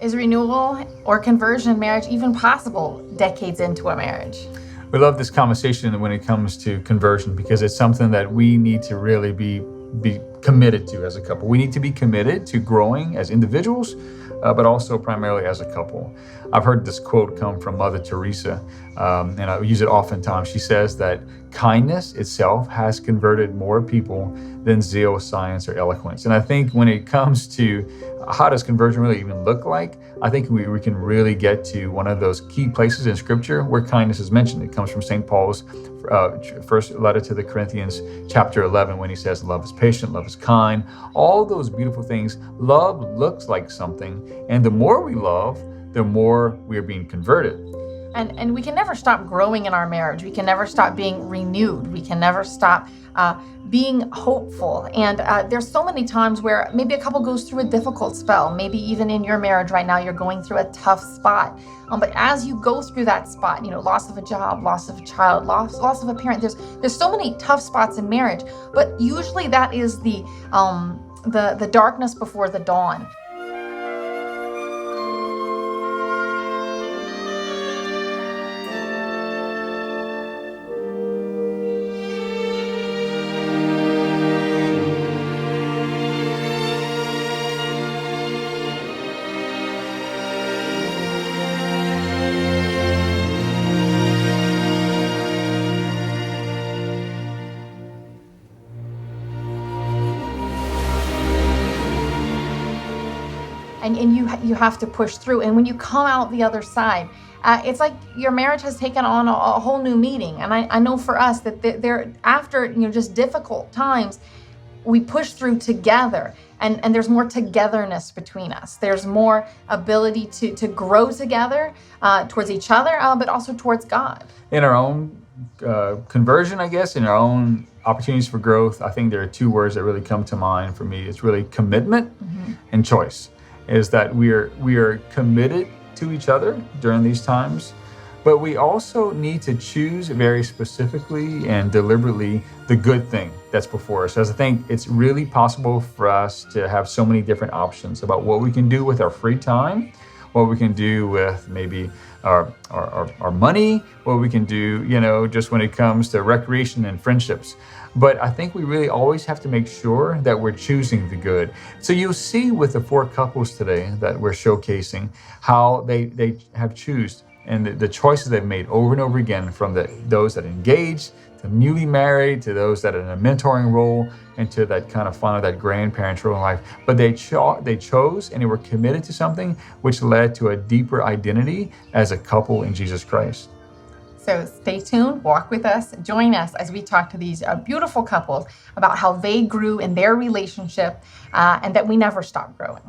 Is renewal or conversion in marriage even possible decades into a marriage? We love this conversation when it comes to conversion because it's something that we need to really be committed to as a couple. We need to be committed to growing as individuals, but also primarily as a couple. I've heard this quote come from Mother Teresa, and I use it oftentimes. She says that kindness itself has converted more people than zeal, science, or eloquence. And I think when it comes to how does conversion really even look like, I think we can really get to one of those key places in Scripture where kindness is mentioned. It comes from St. Paul's first letter to the Corinthians, chapter 11, when he says, love is patient, love is kind, all those beautiful things. Love looks like something, and the more we love, the more we are being converted. And we can never stop growing in our marriage. We can never stop being renewed. We can never stop being hopeful. And there's so many times where maybe a couple goes through a difficult spell. Maybe even in your marriage right now, you're going through a tough spot. But as you go through that spot, loss of a job, loss of a child, loss of a parent, there's so many tough spots in marriage. But usually that is the darkness before the dawn. And you have to push through. And when you come out the other side, it's like your marriage has taken on a whole new meaning. And I know for us that there after just difficult times, we push through together, and there's more togetherness between us. There's more ability to grow together towards each other, but also towards God. In our own conversion, I guess, in our own opportunities for growth, I think there are two words that really come to mind for me. It's really commitment and choice. Is that we are committed to each other during these times, but we also need to choose very specifically and deliberately the good thing that's before us. As I think it's really possible for us to have so many different options about what we can do with our free time, what we can do with maybe our money, what we can do, just when it comes to recreation and friendships. But I think we really always have to make sure that we're choosing the good. So you'll see with the 4 couples today that we're showcasing how they have chosen and the choices they've made over and over again, from those that engaged, to newly married, to those that are in a mentoring role, and to that kind of final, that grandparent role in life. But they chose and they were committed to something which led to a deeper identity as a couple in Jesus Christ. So stay tuned, walk with us, join us as we talk to these beautiful couples about how they grew in their relationship and that we never stop growing.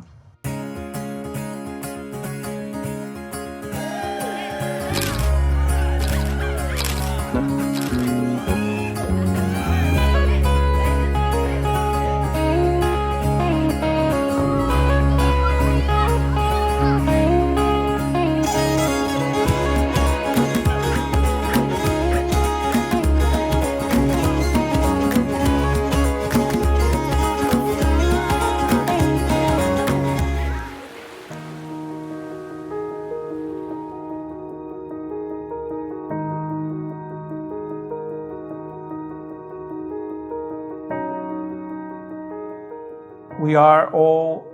We are all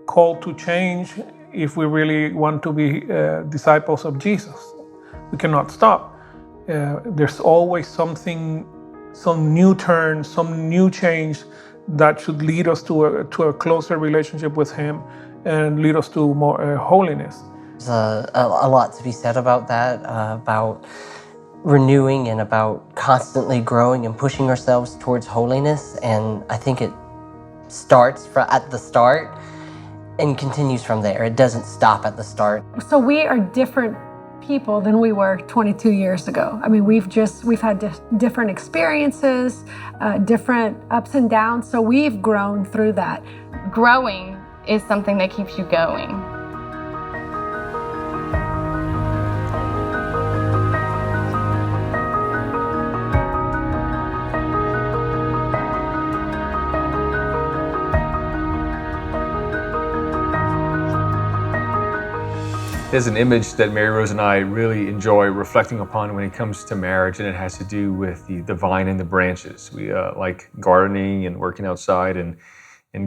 called to change if we really want to be disciples of Jesus. We cannot stop. There's always something, some new turn, some new change that should lead us to a closer relationship with Him and lead us to more holiness. There's a lot to be said about that, about renewing and about constantly growing and pushing ourselves towards holiness. And I think it starts at the start and continues from there. It doesn't stop at the start. So we are different people than we were 22 years ago. I mean, we've had different experiences, different ups and downs. So we've grown through that. Growing is something that keeps you going. There's an image that Mary Rose and I really enjoy reflecting upon when it comes to marriage, and it has to do with the vine and the branches. We like gardening and working outside and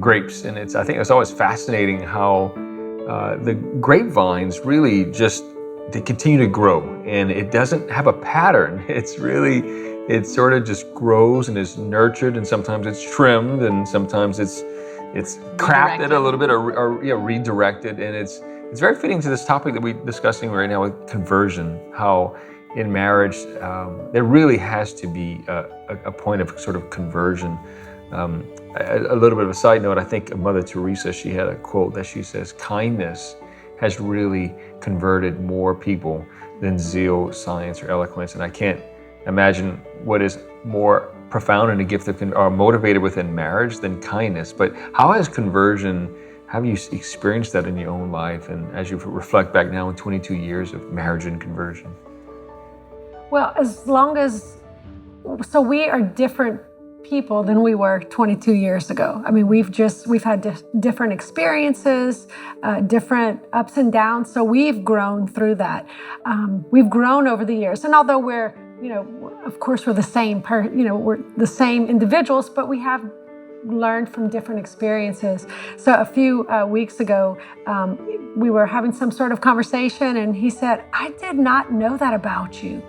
grapes, and I think it's always fascinating how the grapevines really they continue to grow, and it doesn't have a pattern. It sort of just grows and is nurtured, and sometimes it's trimmed, and sometimes it's crafted a little bit or redirected, and it's very fitting to this topic that we're discussing right now with conversion, how in marriage there really has to be a point of sort of conversion. A little bit of a side note, I think Mother Teresa, she had a quote that she says, kindness has really converted more people than zeal, science, or eloquence. And I can't imagine what is more profound in a gift or motivated within marriage than kindness. But how has conversion, have you experienced that in your own life? And as you reflect back now in 22 years of marriage and conversion? Well, so we are different people than we were 22 years ago. I mean, we've had different experiences, different ups and downs. So we've grown through that. We've grown over the years. And although we're the same we're the same individuals, but we have learned from different experiences. So a few weeks ago, we were having some sort of conversation, and he said, I did not know that about you.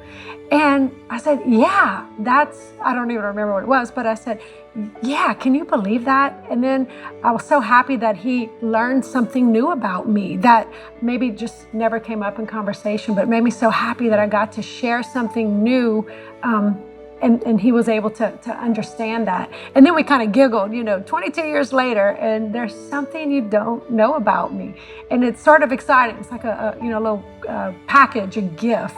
And I said, yeah, I don't even remember what it was, but I said, yeah, can you believe that? And then I was so happy that he learned something new about me that maybe just never came up in conversation, but it made me so happy that I got to share something new. And he was able to understand that. And then we kind of giggled, 22 years later, and there's something you don't know about me. And it's sort of exciting. It's like a little package, a gift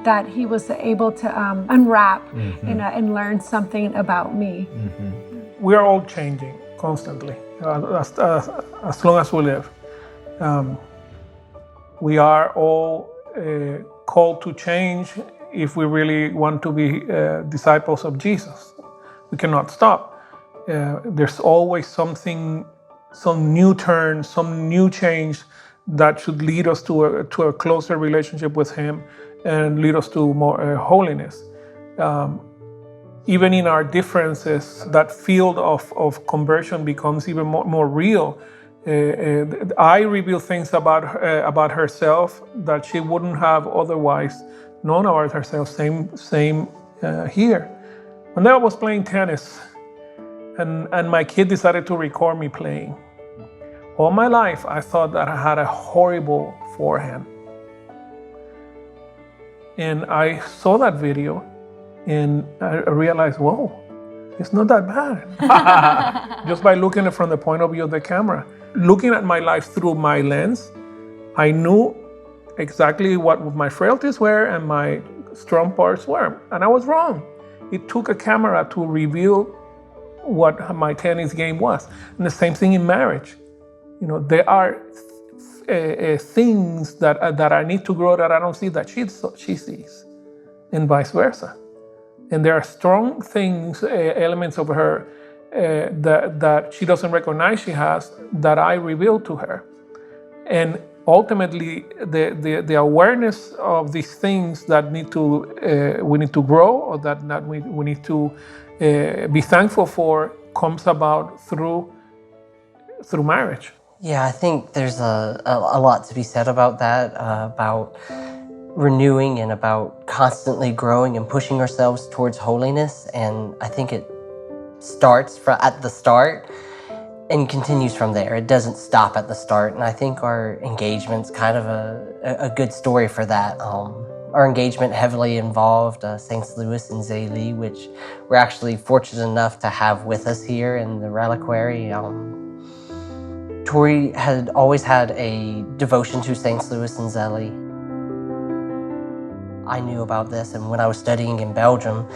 that he was able to unwrap and learn something about me. Mm-hmm. We are all changing constantly, as long as we live. We are all called to change if we really want to be disciples of Jesus. We cannot stop. There's always something, some new turn, some new change that should lead us to a closer relationship with Him and lead us to more holiness. Even in our differences, that field of conversion becomes even more real. I reveal things about herself that she wouldn't have otherwise known about herself. Same here. One day I was playing tennis, and my kid decided to record me playing. All my life, I thought that I had a horrible forehand. And I saw that video, and I realized, whoa, it's not that bad. Just by looking at it from the point of view of the camera. Looking at my life through my lens, I knew exactly what my frailties were and my strong parts were. And I was wrong. It took a camera to reveal what my tennis game was. And the same thing in marriage. There are things that I need to grow that I don't see that she sees, and vice versa. And there are strong things, elements of her that she doesn't recognize she has, that I reveal to her. And ultimately, the awareness of these things that we need to grow, or that we need to be thankful for, comes about through marriage. Yeah, I think there's a lot to be said about that, about renewing and about constantly growing and pushing ourselves towards holiness. And I think it starts at the start and continues from there. It doesn't stop at the start. And I think our engagement's kind of a good story for that. Our engagement heavily involved St. Louis and zeal, which we're actually fortunate enough to have with us here in the reliquary. Tori had always had a devotion to St. Louis and zeal. I knew about this, and when I was studying in Belgium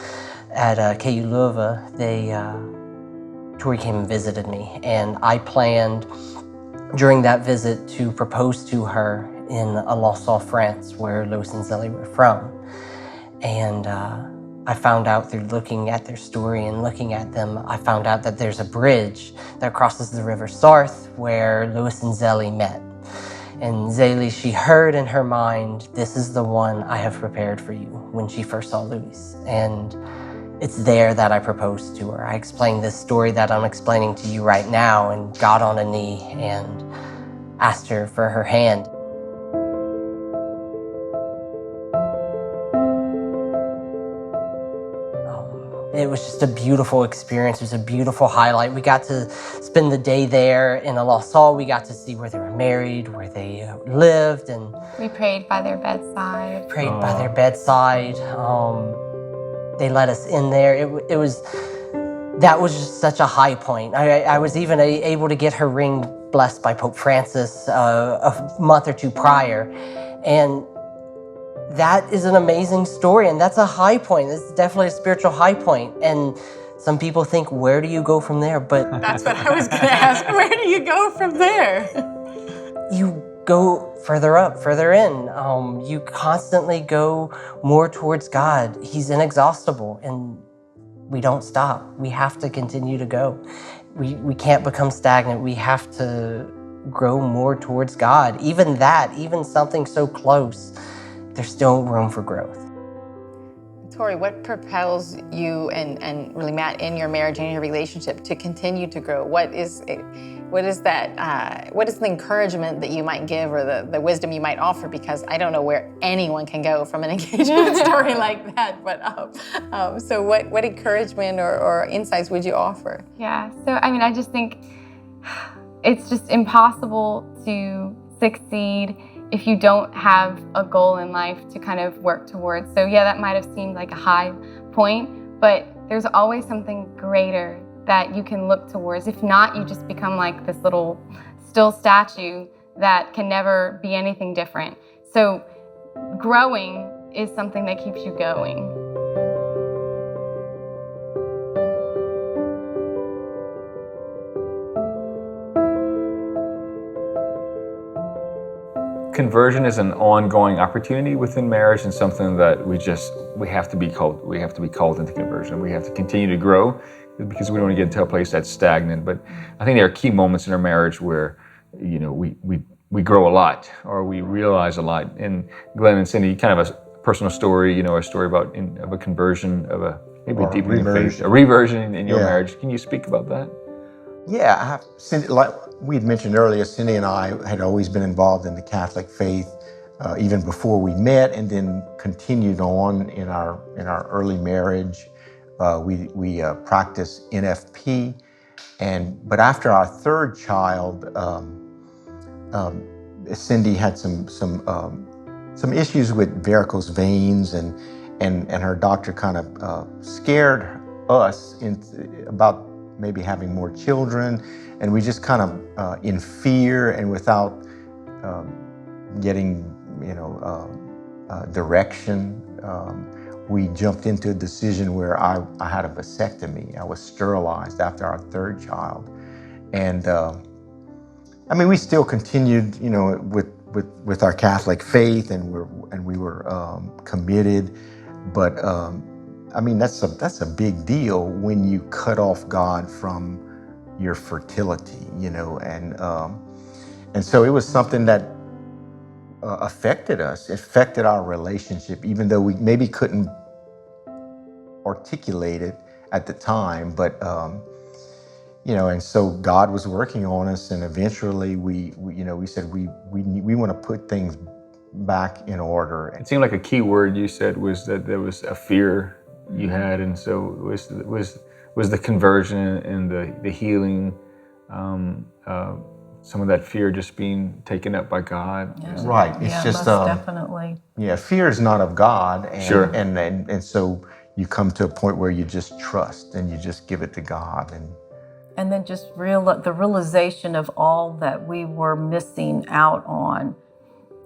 at KU Leuven, Tori came and visited me, and I planned during that visit to propose to her in Alençon, France, where Louis and zeal were from. And I found out through looking at their story and looking at them, I found out that there's a bridge that crosses the River Sarthe where Louis and zeal met. And Zaylee, she heard in her mind, this is the one I have prepared for you, when she first saw Luis. And it's there that I proposed to her. I explained this story that I'm explaining to you right now, and got on a knee and asked her for her hand. It was just a beautiful experience. It was a beautiful highlight. We got to spend the day there in a La Salle. We got to see where they were married, where they lived, and We prayed by their bedside. by their bedside. They let us in there. That was just such a high point. I was even able to get her ring blessed by Pope Francis a month or two prior, and that is an amazing story, and that's a high point. It's definitely a spiritual high point. And some people think, where do you go from there? But That's what I was going to ask. Where do you go from there? you go further up, further in. You constantly go more towards God. He's inexhaustible, and we don't stop. We have to continue to go. We can't become stagnant. We have to grow more towards God. Even something so close, there's still room for growth. Tori, what propels you and really Matt in your marriage and in your relationship to continue to grow? What is that? What is the encouragement that you might give, or the wisdom you might offer? Because I don't know where anyone can go from an engagement story like that. But so what encouragement or insights would you offer? Yeah, so I just think it's just impossible to succeed if you don't have a goal in life to kind of work towards. So yeah, that might have seemed like a high point, but there's always something greater that you can look towards. If not, you just become like this little still statue that can never be anything different. So growing is something that keeps you going. Conversion is an ongoing opportunity within marriage, and something that we have to be called into conversion. We have to continue to grow, because we don't want to get into a place that's stagnant. But I think there are key moments in our marriage where, we grow a lot, or we realize a lot. And Glenn and Cindy, kind of a personal story, a story about of a conversion, of maybe a deepening of faith, a reversion in your marriage. Can you speak about that? Yeah, Cindy, like we had mentioned earlier, Cindy and I had always been involved in the Catholic faith even before we met, and then continued on in our early marriage. We practiced NFP, but after our third child, Cindy had some issues with varicose veins, and her doctor kind of scared us about maybe having more children, and we just kind of in fear and without getting direction, we jumped into a decision where I had a vasectomy. I was sterilized after our third child, and we still continued with our Catholic faith, and we were committed, but that's a big deal when you cut off God from your fertility, and so it was something that affected us. It affected our relationship, even though we maybe couldn't articulate it at the time. But and so God was working on us, and eventually we said we want to put things back in order. It seemed like a key word you said was that there was a fear you had, and so it was the conversion and the healing, some of that fear just being taken up by God. Yeah. Right. It's just definitely. Yeah, fear is not of God, and, sure. And so you come to a point where you just trust and you just give it to God, and then just the realization of all that we were missing out on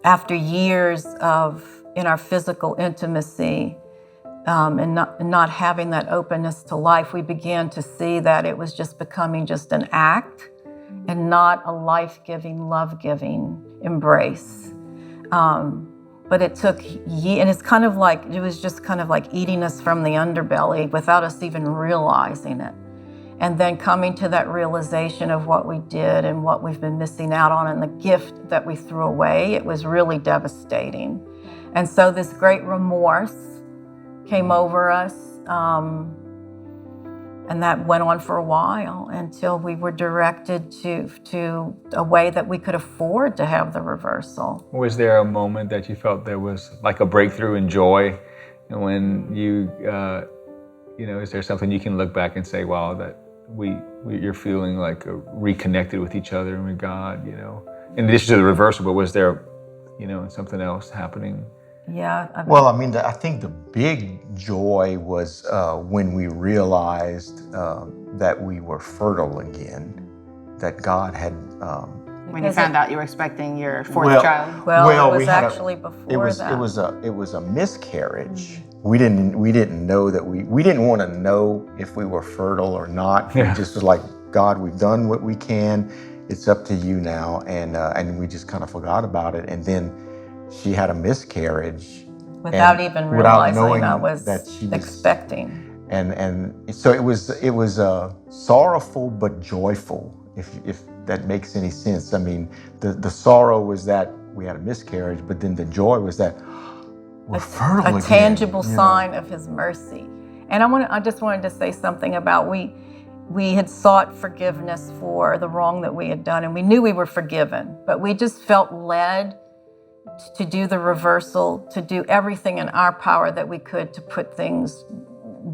after years in our physical intimacy. And not having that openness to life, we began to see that it was just becoming just an act and not a life-giving, love-giving embrace. But it took and it's kind of like, it was just kind of like eating us from the underbelly without us even realizing it. And then coming to that realization of what we did and what we've been missing out on and the gift that we threw away, it was really devastating. And so this great remorse came over us. And that went on for a while until we were directed to a way that we could afford to have the reversal. Was there a moment that you felt there was like a breakthrough in joy? And when you know, is there something you can look back and say, wow, that you're feeling like reconnected with each other and with God, you know? In addition to the reversal, but was there, you know, something else happening? Yeah. I think the big joy was when we realized that we were fertile again, that God had. When you found out you were expecting your fourth child. Well, it was actually before that. It was a miscarriage. We didn't know that we didn't want to know if we were fertile or not. Yeah. We just was like, God, we've done what we can. It's up to you now, and we just kind of forgot about it. And then she had a miscarriage without even realizing I was that she was expecting. And so it was sorrowful but joyful, if that makes any sense. I mean, the sorrow was that we had a miscarriage, but then the joy was that we're fertile again. A tangible sign of His mercy. And I just wanted to say something about we had sought forgiveness for the wrong that we had done, and we knew we were forgiven, but we just felt led to do the reversal, to do everything in our power that we could to put things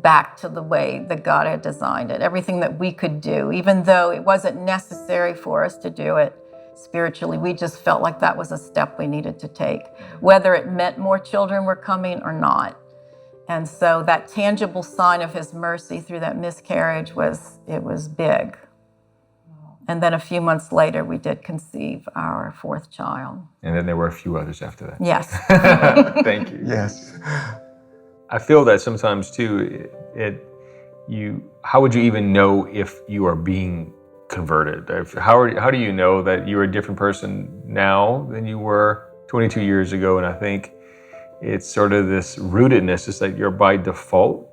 back to the way that God had designed it, everything that we could do, even though it wasn't necessary for us to do it spiritually. We just felt like that was a step we needed to take, whether it meant more children were coming or not. And so that tangible sign of His mercy through that miscarriage was big. And then a few months later, we did conceive our fourth child. And then there were a few others after that. Yes. Thank you. Yes. I feel that sometimes too, how would you even know if you are being converted? How do you know that you're a different person now than you were 22 years ago? And I think it's sort of this rootedness, is that you're by default,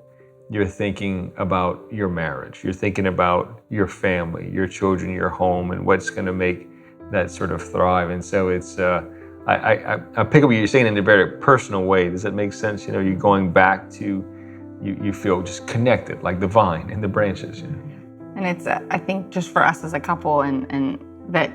you're thinking about your marriage, you're thinking about your family, your children, your home, and what's going to make that sort of thrive. And so it's, I pick up what you're saying in a very personal way. Does that make sense? You know, you're going back to, you feel just connected, like the vine and the branches. You know? And it's, I think, just for us as a couple, and that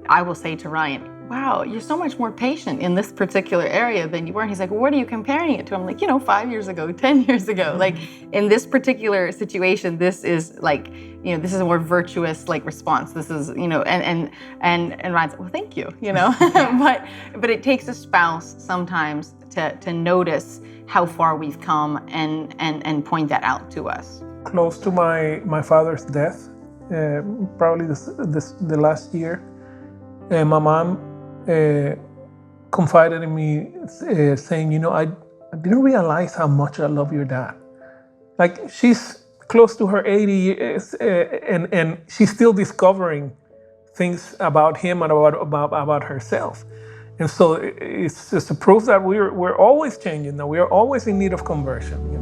I will say to Ryan, wow, you're so much more patient in this particular area than you were. And he's like, well, what are you comparing it to? I'm like, 5 years ago, 10 years ago. Like, in this particular situation, this is like, this is a more virtuous response. This is, and Ryan's like, well, thank you, but it takes a spouse sometimes to notice how far we've come and point that out to us. Close to my father's death, probably the last year, my mom confided in me, saying, I didn't realize how much I love your dad. Like, she's close to her 80 years, and she's still discovering things about him and about herself. And so it's just a proof that we're always changing, that we are always in need of conversion,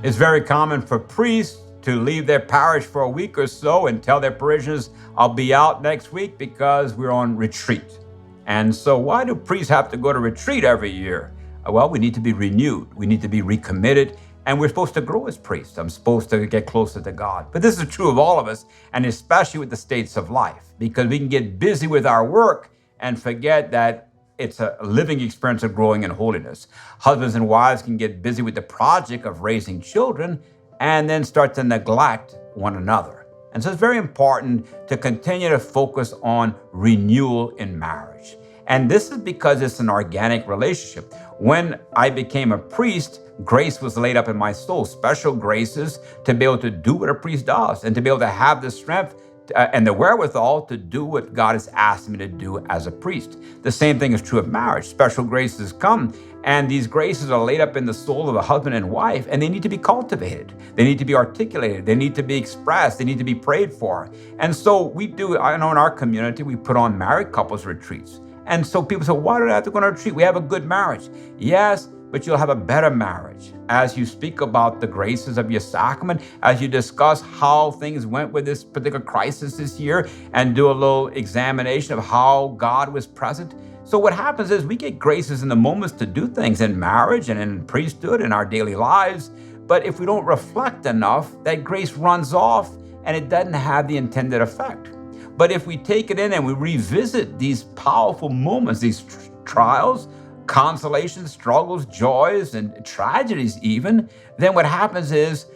It's very common for priests to leave their parish for a week or so and tell their parishioners, I'll be out next week because we're on retreat. And so why do priests have to go to retreat every year? Well, we need to be renewed. We need to be recommitted. And we're supposed to grow as priests. I'm supposed to get closer to God. But this is true of all of us, and especially with the states of life, because we can get busy with our work and forget that it's a living experience of growing in holiness. Husbands and wives can get busy with the project of raising children and then start to neglect one another. And so it's very important to continue to focus on renewal in marriage. And this is because it's an organic relationship. When I became a priest, grace was laid up in my soul, special graces to be able to do what a priest does and to be able to have the strength and the wherewithal to do what God has asked me to do as a priest. The same thing is true of marriage. Special graces come And these graces are laid up in the soul of the husband and wife, and they need to be cultivated. They need to be articulated. They need to be expressed. They need to be prayed for. And so we do, I know in our community, we put on married couples retreats. And so people say, why do I have to go on a retreat? We have a good marriage. Yes, but you'll have a better marriage as you speak about the graces of your sacrament, as you discuss how things went with this particular crisis this year, and do a little examination of how God was present. So what happens is we get graces in the moments to do things in marriage and in priesthood, in our daily lives. But if we don't reflect enough, that grace runs off and it doesn't have the intended effect. But if we take it in and we revisit these powerful moments, these trials, consolations, struggles, joys, and tragedies even, then what happens is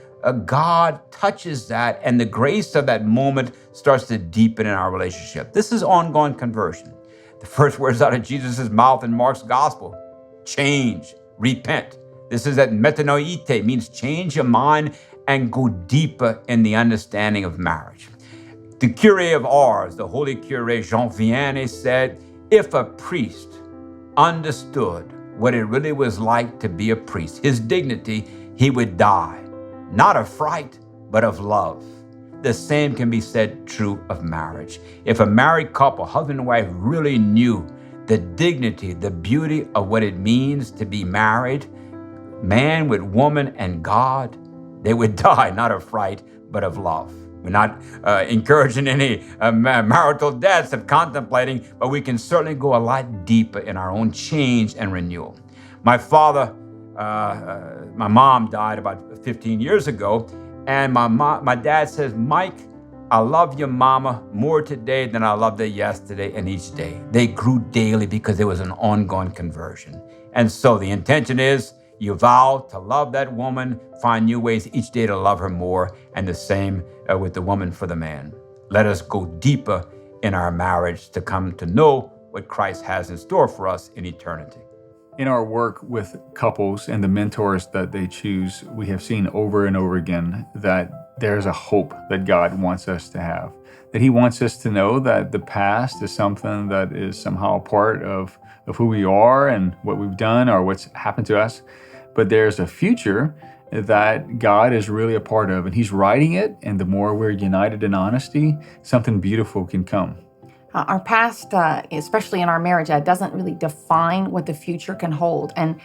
God touches that and the grace of that moment starts to deepen in our relationship. This is ongoing conversion. The first words out of Jesus' mouth in Mark's gospel, change, repent. This is that metanoite, means change your mind and go deeper in the understanding of marriage. The cure of Ars, the holy cure Jean Vianney, said, if a priest understood what it really was like to be a priest, his dignity, he would die, not of fright, but of love. The same can be said true of marriage. If a married couple, husband and wife, really knew the dignity, the beauty of what it means to be married, man with woman and God, they would die not of fright, but of love. We're not encouraging any marital deaths of contemplating, but we can certainly go a lot deeper in our own change and renewal. My father, my mom died about 15 years ago, and my dad says, Mike, I love your mama more today than I loved her yesterday and each day. They grew daily because there was an ongoing conversion. And so the intention is you vow to love that woman, find new ways each day to love her more, and the same with the woman for the man. Let us go deeper in our marriage to come to know what Christ has in store for us in eternity. In our work with couples and the mentors that they choose, we have seen over and over again that there's a hope that God wants us to have, that He wants us to know that the past is something that is somehow a part of who we are and what we've done or what's happened to us. But there's a future that God is really a part of, and He's writing it, and the more we're united in honesty, something beautiful can come. Our past, especially in our marriage, doesn't really define what the future can hold. And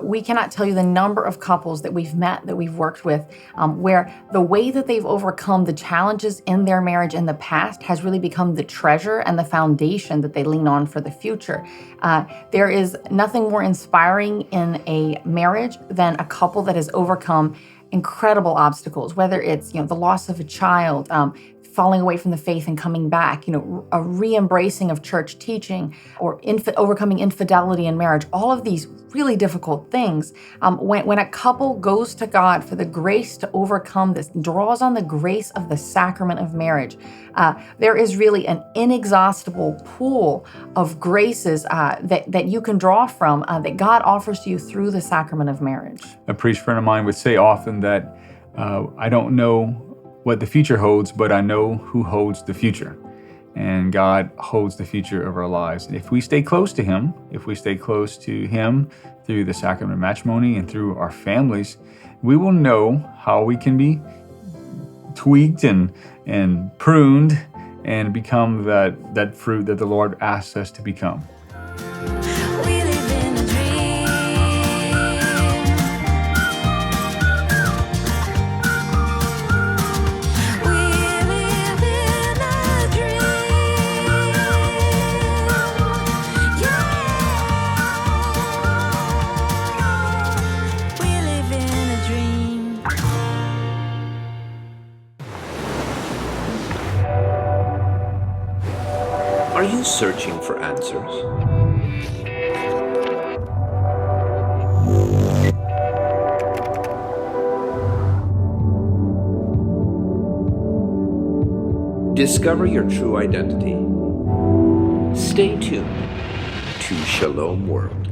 we cannot tell you the number of couples that we've met, that we've worked with, where the way that they've overcome the challenges in their marriage in the past has really become the treasure and the foundation that they lean on for the future. There is nothing more inspiring in a marriage than a couple that has overcome incredible obstacles, whether it's the loss of a child, falling away from the faith and coming back, a re-embracing of church teaching, or overcoming infidelity in marriage, all of these really difficult things. When a couple goes to God for the grace to overcome this, draws on the grace of the sacrament of marriage, there is really an inexhaustible pool of graces that you can draw from, that God offers to you through the sacrament of marriage. A priest friend of mine would say often that I don't know what the future holds, but I know who holds the future. And God holds the future of our lives. And if we stay close to Him, if we stay close to Him through the sacrament of matrimony and through our families, we will know how we can be tweaked and pruned and become that fruit that the Lord asks us to become. Are you searching for answers? Discover your true identity. Stay tuned to Shalom World.